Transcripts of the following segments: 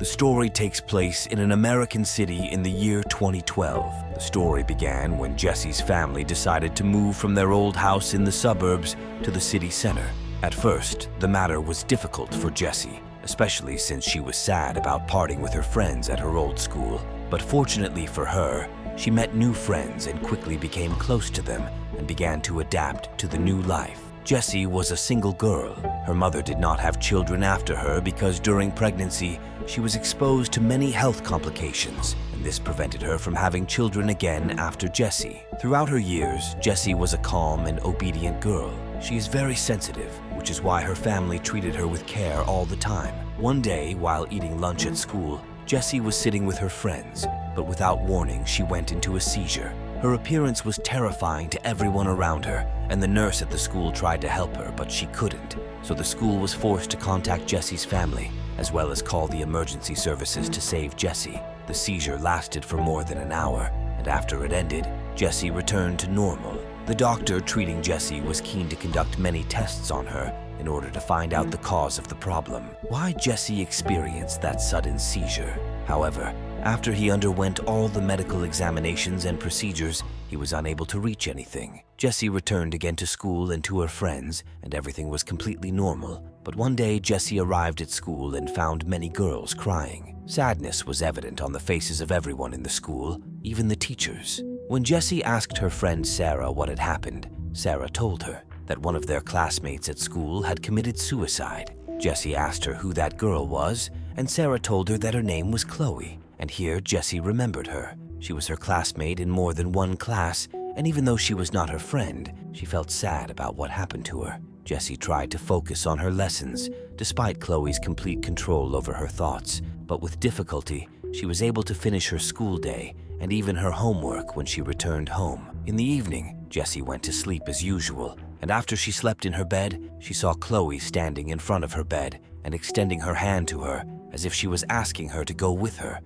The story takes place in an American city in the year 2012. The story began when Jesse's family decided to move from their old house in the suburbs to the city center. At first, the matter was difficult for Jessie, especially since she was sad about parting with her friends at her old school. But fortunately for her, she met new friends and quickly became close to them and began to adapt to the new life. Jessie was a single girl. Her mother did not have children after her because during pregnancy, she was exposed to many health complications, and this prevented her from having children again after Jessie. Throughout her years, Jessie was a calm and obedient girl. She is very sensitive, which is why her family treated her with care all the time. One day, while eating lunch at school, Jessie was sitting with her friends, but without warning, she went into a seizure. Her appearance was terrifying to everyone around her, and the nurse at the school tried to help her, but she couldn't. So the school was forced to contact Jessie's family, as well as call the emergency services to save Jessie. The seizure lasted for more than an hour, and after it ended, Jessie returned to normal. The doctor treating Jessie was keen to conduct many tests on her in order to find out the cause of the problem. Why Jessie experienced that sudden seizure. However, after he underwent all the medical examinations and procedures, he was unable to reach anything. Jessie returned again to school and to her friends, and everything was completely normal. But one day, Jessie arrived at school and found many girls crying. Sadness was evident on the faces of everyone in the school, even the teachers. When Jessie asked her friend Sarah what had happened, Sarah told her that one of their classmates at school had committed suicide. Jessie asked her who that girl was, and Sarah told her that her name was Chloe. And here Jessie remembered her. She was her classmate in more than one class, and even though she was not her friend, she felt sad about what happened to her. Jessie tried to focus on her lessons, despite Chloe's complete control over her thoughts. But with difficulty, she was able to finish her school day and even her homework when she returned home. In the evening, Jessie went to sleep as usual, and after she slept in her bed, she saw Chloe standing in front of her bed and extending her hand to her as if she was asking her to go with her.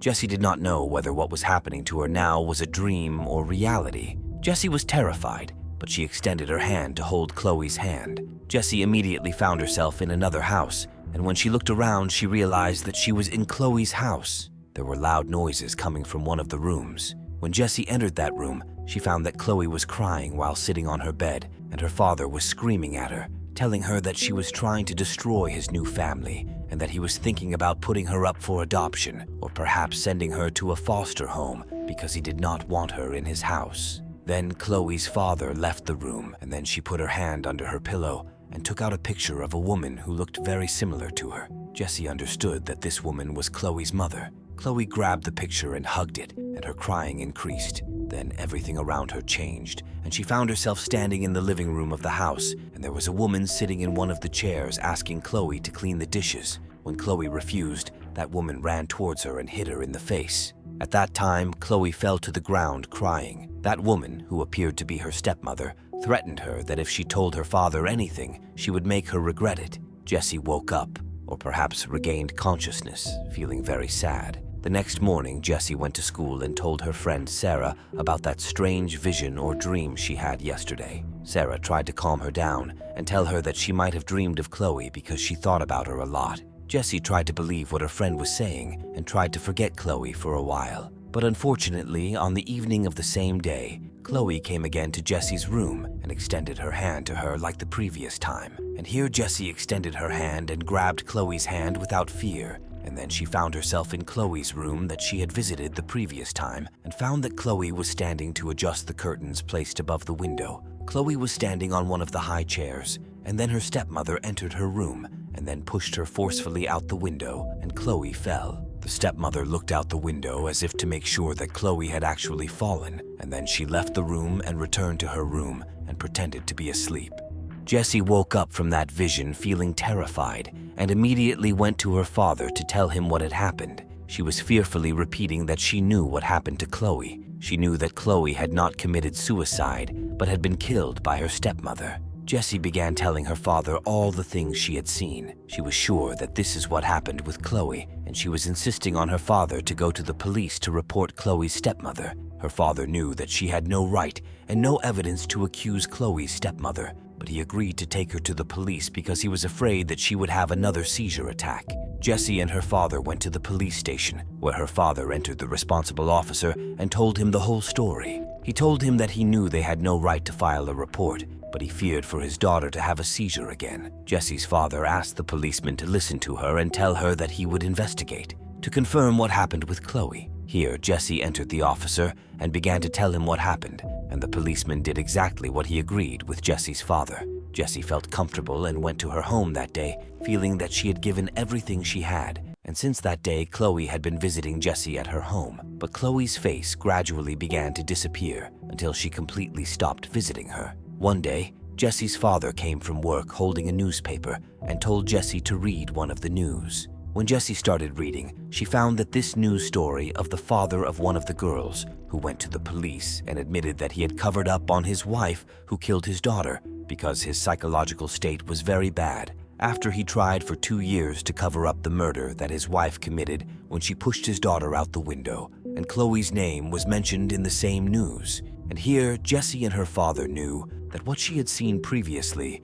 Jessie did not know whether what was happening to her now was a dream or reality. Jessie was terrified, but she extended her hand to hold Chloe's hand. Jessie immediately found herself in another house, and when she looked around, she realized that she was in Chloe's house. There were loud noises coming from one of the rooms. When Jessie entered that room, she found that Chloe was crying while sitting on her bed, and her father was screaming at her, telling her that she was trying to destroy his new family and that he was thinking about putting her up for adoption or perhaps sending her to a foster home because he did not want her in his house. Then Chloe's father left the room, and then she put her hand under her pillow and took out a picture of a woman who looked very similar to her. Jessie understood that this woman was Chloe's mother. Chloe grabbed the picture and hugged it, and her crying increased. Then everything around her changed, and she found herself standing in the living room of the house, and there was a woman sitting in one of the chairs asking Chloe to clean the dishes. When Chloe refused, that woman ran towards her and hit her in the face. At that time, Chloe fell to the ground crying. That woman, who appeared to be her stepmother, threatened her that if she told her father anything, she would make her regret it. Jessie woke up, or perhaps regained consciousness, feeling very sad. The next morning, Jessie went to school and told her friend Sarah about that strange vision or dream she had yesterday. Sarah tried to calm her down and tell her that she might have dreamed of Chloe because she thought about her a lot. Jessie tried to believe what her friend was saying and tried to forget Chloe for a while. But unfortunately, on the evening of the same day, Chloe came again to Jessie's room and extended her hand to her like the previous time. And here Jessie extended her hand and grabbed Chloe's hand without fear. And then she found herself in Chloe's room that she had visited the previous time and found that Chloe was standing to adjust the curtains placed above the window. Chloe was standing on one of the high chairs, and then her stepmother entered her room and then pushed her forcefully out the window, and Chloe fell. The stepmother looked out the window as if to make sure that Chloe had actually fallen, and then she left the room and returned to her room and pretended to be asleep. Jessie woke up from that vision feeling terrified and immediately went to her father to tell him what had happened. She was fearfully repeating that she knew what happened to Chloe. She knew that Chloe had not committed suicide, but had been killed by her stepmother. Jessie began telling her father all the things she had seen. She was sure that this is what happened with Chloe, and she was insisting on her father to go to the police to report Chloe's stepmother. Her father knew that she had no right and no evidence to accuse Chloe's stepmother, but he agreed to take her to the police because he was afraid that she would have another seizure attack. Jessie and her father went to the police station, where her father entered the responsible officer and told him the whole story. He told him that he knew they had no right to file a report, but he feared for his daughter to have a seizure again. Jessie's father asked the policeman to listen to her and tell her that he would investigate to confirm what happened with Chloe. Here, Jessie entered the officer and began to tell him what happened, and the policeman did exactly what he agreed with Jessie's father. Jessie felt comfortable and went to her home that day, feeling that she had given everything she had. And since that day, Chloe had been visiting Jessie at her home, but Chloe's face gradually began to disappear until she completely stopped visiting her. One day, Jessie's father came from work holding a newspaper and told Jessie to read one of the news. When Jessie started reading, she found that this news story of the father of one of the girls who went to the police and admitted that he had covered up on his wife who killed his daughter because his psychological state was very bad after he tried for 2 years to cover up the murder that his wife committed when she pushed his daughter out the window, and Chloe's name was mentioned in the same news. And here, Jessie and her father knew that what she had seen previously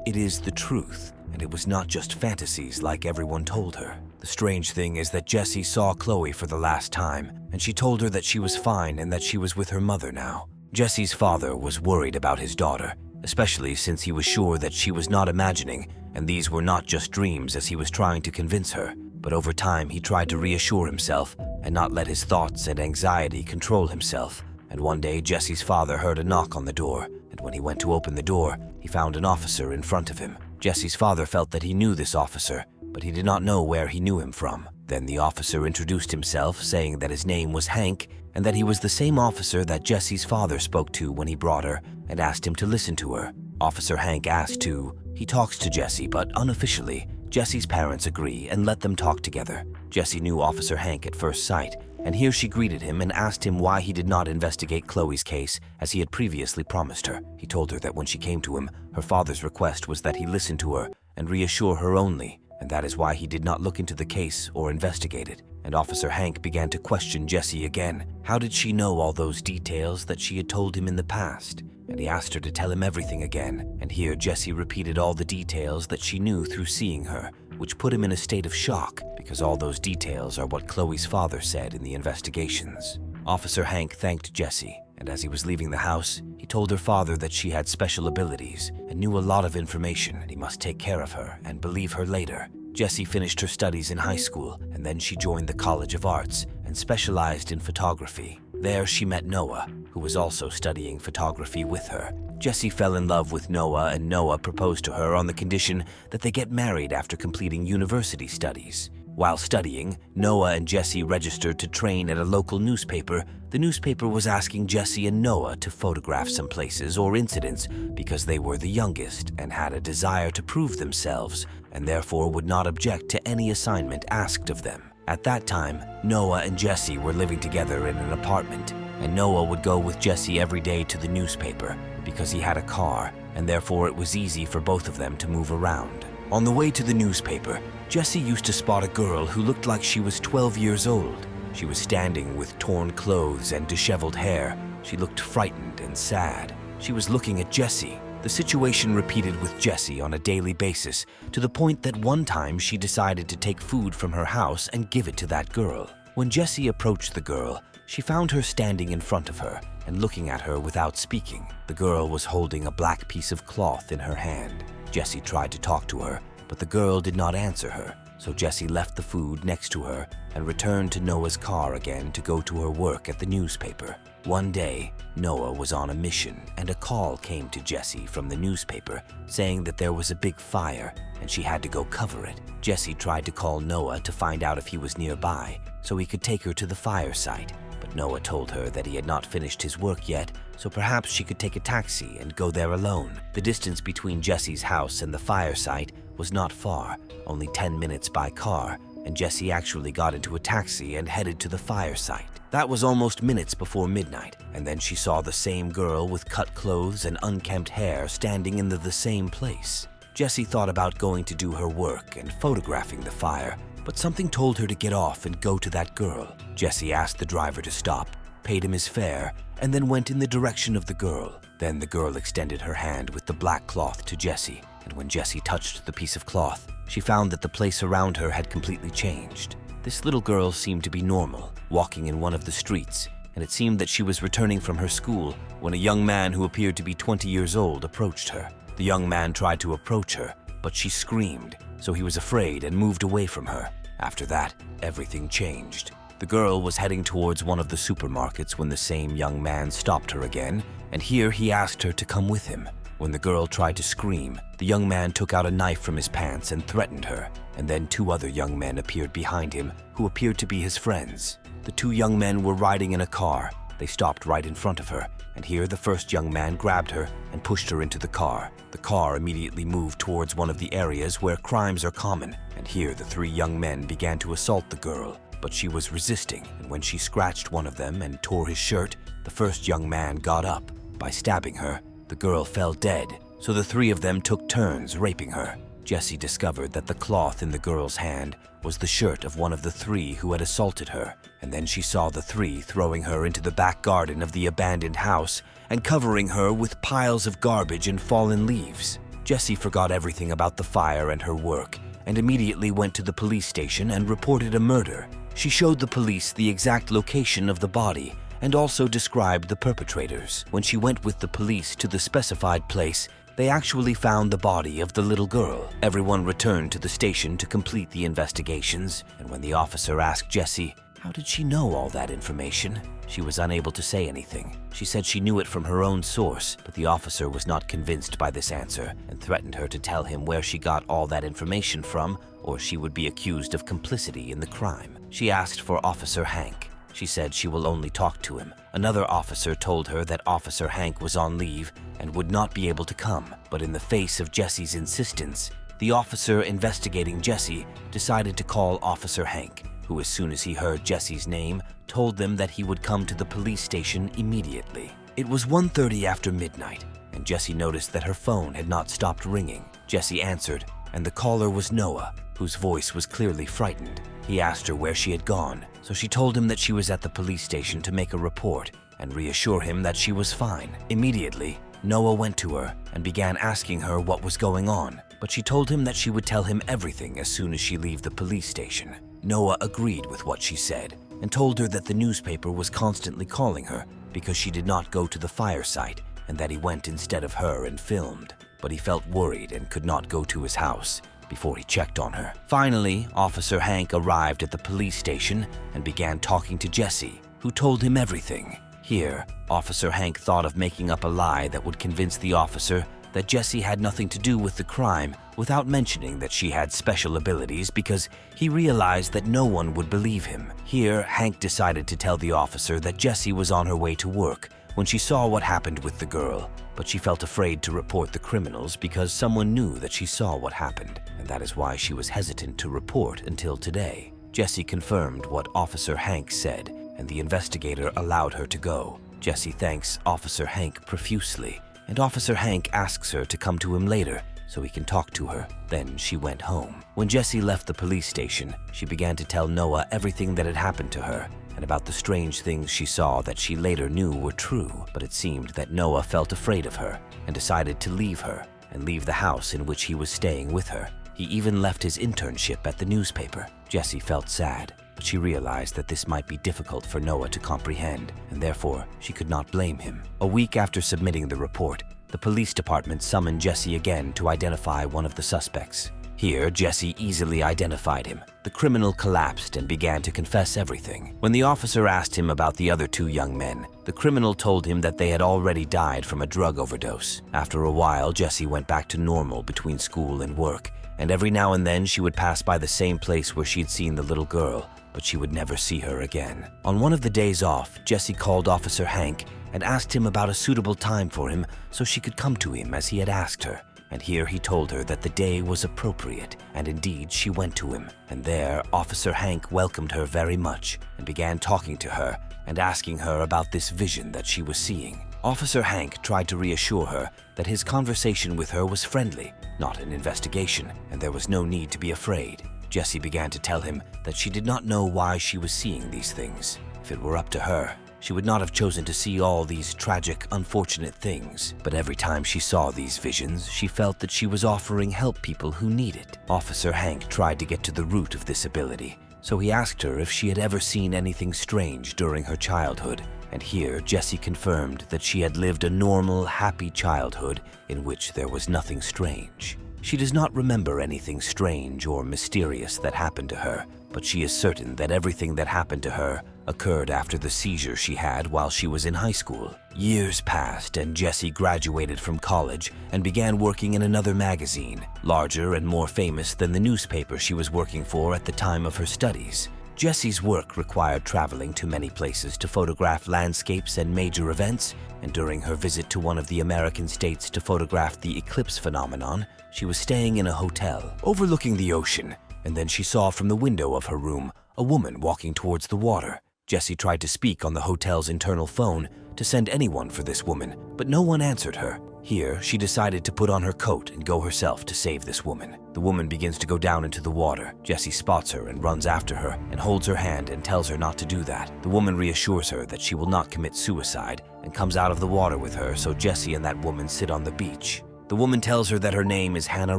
is the truth, and it was not just fantasies like everyone told her. The strange thing is that Jessie saw Chloe for the last time, and she told her that she was fine and that she was with her mother now. Jessie's father was worried about his daughter, especially since he was sure that she was not imagining, and these were not just dreams as he was trying to convince her. But over time, he tried to reassure himself and not let his thoughts and anxiety control himself. And one day, Jessie's father heard a knock on the door, and when he went to open the door, he found an officer in front of him. Jessie's father felt that he knew this officer, but he did not know where he knew him from. Then the officer introduced himself, saying that his name was Hank, and that he was the same officer that Jessie's father spoke to when he brought her and asked him to listen to her. Officer Hank asked to. He talks to Jessie, but unofficially, Jessie's parents agree and let them talk together. Jessie knew Officer Hank at first sight, and here she greeted him and asked him why he did not investigate Chloe's case as he had previously promised her. He told her that when she came to him, her father's request was that he listen to her and reassure her only, and that is why he did not look into the case or investigate it. And Officer Hank began to question Jessie again. How did she know all those details that she had told him in the past? And he asked her to tell him everything again. And here Jessie repeated all the details that she knew through seeing her, which put him in a state of shock because all those details are what Chloe's father said in the investigations. Officer Hank thanked Jessie, and as he was leaving the house, he told her father that she had special abilities and knew a lot of information, and he must take care of her and believe her later. Jessie finished her studies in high school, and then she joined the College of Arts and specialized in photography. There she met Noah, who was also studying photography with her. Jessie fell in love with Noah, and Noah proposed to her on the condition that they get married after completing university studies. While studying, Noah and Jessie registered to train at a local newspaper. The newspaper was asking Jessie and Noah to photograph some places or incidents because they were the youngest and had a desire to prove themselves, and therefore would not object to any assignment asked of them. At that time, Noah and Jessie were living together in an apartment, and Noah would go with Jessie every day to the newspaper because he had a car, and therefore it was easy for both of them to move around. On the way to the newspaper, Jessie used to spot a girl who looked like she was 12 years old. She was standing with torn clothes and disheveled hair. She looked frightened and sad. She was looking at Jessie. The situation repeated with Jessie on a daily basis, to the point that one time she decided to take food from her house and give it to that girl. When Jessie approached the girl, she found her standing in front of her and looking at her without speaking. The girl was holding a black piece of cloth in her hand. Jessie tried to talk to her, but the girl did not answer her. So Jessie left the food next to her and returned to Noah's car again to go to her work at the newspaper. One day, Noah was on a mission, and a call came to Jessie from the newspaper saying that there was a big fire and she had to go cover it. Jessie tried to call Noah to find out if he was nearby so he could take her to the fire site, but Noah told her that he had not finished his work yet, so perhaps she could take a taxi and go there alone. The distance between Jessie's house and the fire site was not far, only 10 minutes by car, and Jessie actually got into a taxi and headed to the fire site. That was almost minutes before midnight, and then she saw the same girl with cut clothes and unkempt hair standing in the same place. Jessie thought about going to do her work and photographing the fire, but something told her to get off and go to that girl. Jessie asked the driver to stop, paid him his fare, and then went in the direction of the girl. Then the girl extended her hand with the black cloth to Jessie, and when Jessie touched the piece of cloth, she found that the place around her had completely changed. This little girl seemed to be normal, walking in one of the streets, and it seemed that she was returning from her school when a young man who appeared to be 20 years old approached her. The young man tried to approach her, but she screamed, so he was afraid and moved away from her. After that, everything changed. The girl was heading towards one of the supermarkets when the same young man stopped her again, and here he asked her to come with him. When the girl tried to scream, the young man took out a knife from his pants and threatened her, and then 2 other young men appeared behind him who appeared to be his friends. The 2 young men were riding in a car. They stopped right in front of her, and here the first young man grabbed her and pushed her into the car. The car immediately moved towards one of the areas where crimes are common, and here the 3 young men began to assault the girl. But she was resisting, and when she scratched one of them and tore his shirt, the first young man got up. By stabbing her, the girl fell dead, so the 3 of them took turns raping her. Jessie discovered that the cloth in the girl's hand was the shirt of one of the 3 who had assaulted her, and then she saw the 3 throwing her into the back garden of the abandoned house and covering her with piles of garbage and fallen leaves. Jessie forgot everything about the fire and her work, and immediately went to the police station and reported a murder. She showed the police the exact location of the body and also described the perpetrators. When she went with the police to the specified place, they actually found the body of the little girl. Everyone returned to the station to complete the investigations, and when the officer asked Jessie, how did she know all that information? She was unable to say anything. She said she knew it from her own source, but the officer was not convinced by this answer and threatened her to tell him where she got all that information from, or she would be accused of complicity in the crime. She asked for Officer Hank. She said she will only talk to him. Another officer told her that Officer Hank was on leave and would not be able to come, but in the face of Jessie's insistence, the officer investigating Jessie decided to call Officer Hank, who as soon as he heard Jessie's name, told them that he would come to the police station immediately. It was 1:30 after midnight, and Jessie noticed that her phone had not stopped ringing. Jessie answered, and the caller was Noah, whose voice was clearly frightened. He asked her where she had gone, so she told him that she was at the police station to make a report and reassure him that she was fine. Immediately, Noah went to her and began asking her what was going on, but she told him that she would tell him everything as soon as she left the police station. Noah agreed with what she said and told her that the newspaper was constantly calling her because she did not go to the fire site and that he went instead of her and filmed, but he felt worried and could not go to his house before he checked on her. Finally, Officer Hank arrived at the police station and began talking to Jessie, who told him everything. Here, Officer Hank thought of making up a lie that would convince the officer that Jessie had nothing to do with the crime without mentioning that she had special abilities because he realized that no one would believe him. Here, Hank decided to tell the officer that Jessie was on her way to work when she saw what happened with the girl, but she felt afraid to report the criminals because someone knew that she saw what happened, and that is why she was hesitant to report until today. Jessie confirmed what Officer Hank said, and the investigator allowed her to go. Jessie thanks Officer Hank profusely, and Officer Hank asks her to come to him later so he can talk to her. Then she went home. When Jessie left the police station, she began to tell Noah everything that had happened to her and about the strange things she saw that she later knew were true, but it seemed that Noah felt afraid of her and decided to leave her and leave the house in which he was staying with her. He even left his internship at the newspaper. Jessie felt sad, but she realized that this might be difficult for Noah to comprehend, and therefore she could not blame him. A week after submitting the report, the police department summoned Jessie again to identify one of the suspects. Here, Jessie easily identified him. The criminal collapsed and began to confess everything. When the officer asked him about the other 2 young men, the criminal told him that they had already died from a drug overdose. After a while, Jessie went back to normal between school and work, and every now and then she would pass by the same place where she'd seen the little girl, but she would never see her again. On one of the days off, Jessie called Officer Hank and asked him about a suitable time for him so she could come to him as he had asked her. And here he told her that the day was appropriate, and indeed she went to him. And there, Officer Hank welcomed her very much and began talking to her and asking her about this vision that she was seeing. Officer Hank tried to reassure her that his conversation with her was friendly, not an investigation, and there was no need to be afraid. Jessie began to tell him that she did not know why she was seeing these things. If it were up to her, She would not have chosen to see all these tragic, unfortunate things, but every time she saw these visions, she felt that she was offering help people who need it. Officer Hank tried to get to the root of this ability, so he asked her if she had ever seen anything strange during her childhood. And here, Jessie confirmed that she had lived a normal, happy childhood in which there was nothing strange. She does not remember anything strange or mysterious that happened to her, but she is certain that everything that happened to her occurred after the seizure she had while she was in high school. Years passed and Jessie graduated from college and began working in another magazine, larger and more famous than the newspaper she was working for at the time of her studies. Jessie's work required traveling to many places to photograph landscapes and major events, and during her visit to one of the American states to photograph the eclipse phenomenon, she was staying in a hotel overlooking the ocean, and then she saw from the window of her room a woman walking towards the water. Jessie tried to speak on the hotel's internal phone to send anyone for this woman, but no one answered her. Here, she decided to put on her coat and go herself to save this woman. The woman begins to go down into the water. Jessie spots her and runs after her and holds her hand and tells her not to do that. The woman reassures her that she will not commit suicide and comes out of the water with her, so Jessie and that woman sit on the beach. The woman tells her that her name is Hannah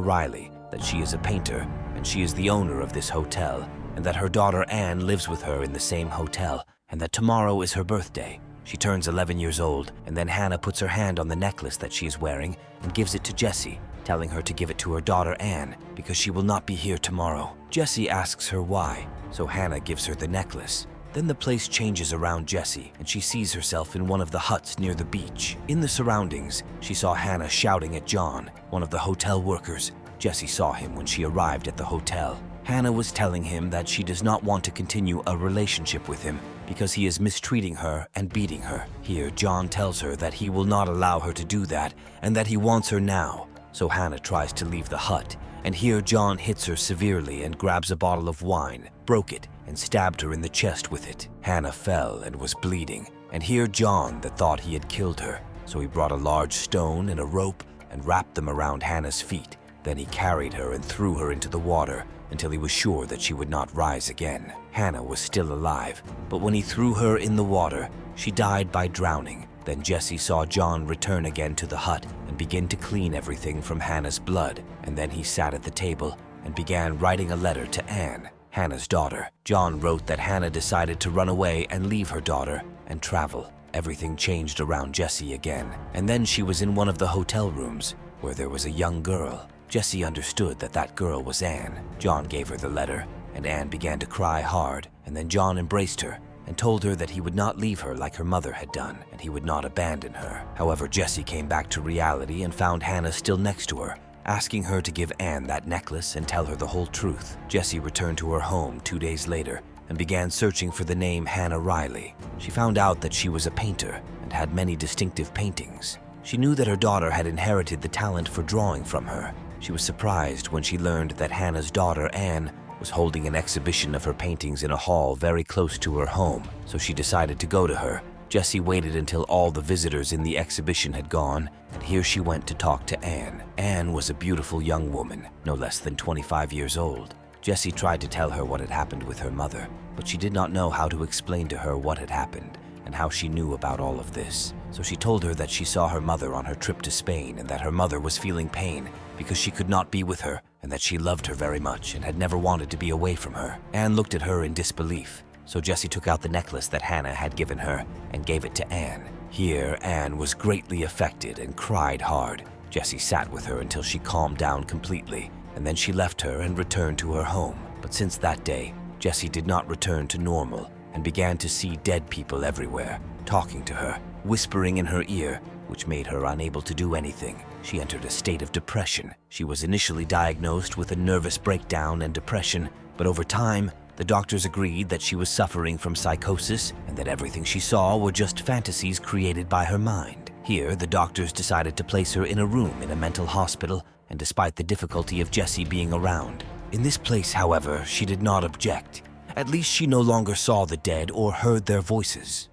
Riley, that she is a painter and she is the owner of this hotel, and that her daughter Anne lives with her in the same hotel, and that tomorrow is her birthday. She turns 11 years old, and then Hannah puts her hand on the necklace that she is wearing and gives it to Jessie, telling her to give it to her daughter Anne because she will not be here tomorrow. Jessie asks her why, so Hannah gives her the necklace. Then the place changes around Jessie, and she sees herself in one of the huts near the beach. In the surroundings, she saw Hannah shouting at John, one of the hotel workers. Jessie saw him when she arrived at the hotel. Hannah was telling him that she does not want to continue a relationship with him because he is mistreating her and beating her. Here, John tells her that he will not allow her to do that and that he wants her now. So Hannah tries to leave the hut, and here John hits her severely and grabs a bottle of wine, broke it, and stabbed her in the chest with it. Hannah fell and was bleeding, and here John thought he had killed her. So he brought a large stone and a rope and wrapped them around Hannah's feet. Then he carried her and threw her into the water until he was sure that she would not rise again. Hannah was still alive, but when he threw her in the water, she died by drowning. Then Jessie saw John return again to the hut and begin to clean everything from Hannah's blood, and then he sat at the table and began writing a letter to Anne, Hannah's daughter. John wrote that Hannah decided to run away and leave her daughter and travel. Everything changed around Jessie again, and then she was in one of the hotel rooms where there was a young girl. Jessie understood that that girl was Anne. John gave her the letter, and Anne began to cry hard, and then John embraced her and told her that he would not leave her like her mother had done, and he would not abandon her. However, Jessie came back to reality and found Hannah still next to her, asking her to give Anne that necklace and tell her the whole truth. Jessie returned to her home 2 days later and began searching for the name Hannah Riley. She found out that she was a painter and had many distinctive paintings. She knew that her daughter had inherited the talent for drawing from her. She was surprised when she learned that Hannah's daughter, Anne, was holding an exhibition of her paintings in a hall very close to her home, so she decided to go to her. Jessie waited until all the visitors in the exhibition had gone, and here she went to talk to Anne. Anne was a beautiful young woman, no less than 25 years old. Jessie tried to tell her what had happened with her mother, but she did not know how to explain to her what had happened and how she knew about all of this. So she told her that she saw her mother on her trip to Spain and that her mother was feeling pain because she could not be with her, and that she loved her very much and had never wanted to be away from her. Anne looked at her in disbelief, so Jessie took out the necklace that Hannah had given her and gave it to Anne. Here, Anne was greatly affected and cried hard. Jessie sat with her until she calmed down completely, and then she left her and returned to her home. But since that day, Jessie did not return to normal and began to see dead people everywhere, talking to her, whispering in her ear, which made her unable to do anything. She entered a state of depression. She was initially diagnosed with a nervous breakdown and depression, but over time, the doctors agreed that she was suffering from psychosis and that everything she saw were just fantasies created by her mind. Here, the doctors decided to place her in a room in a mental hospital, and despite the difficulty of Jessie being around. In this place, however, she did not object. At least she no longer saw the dead or heard their voices.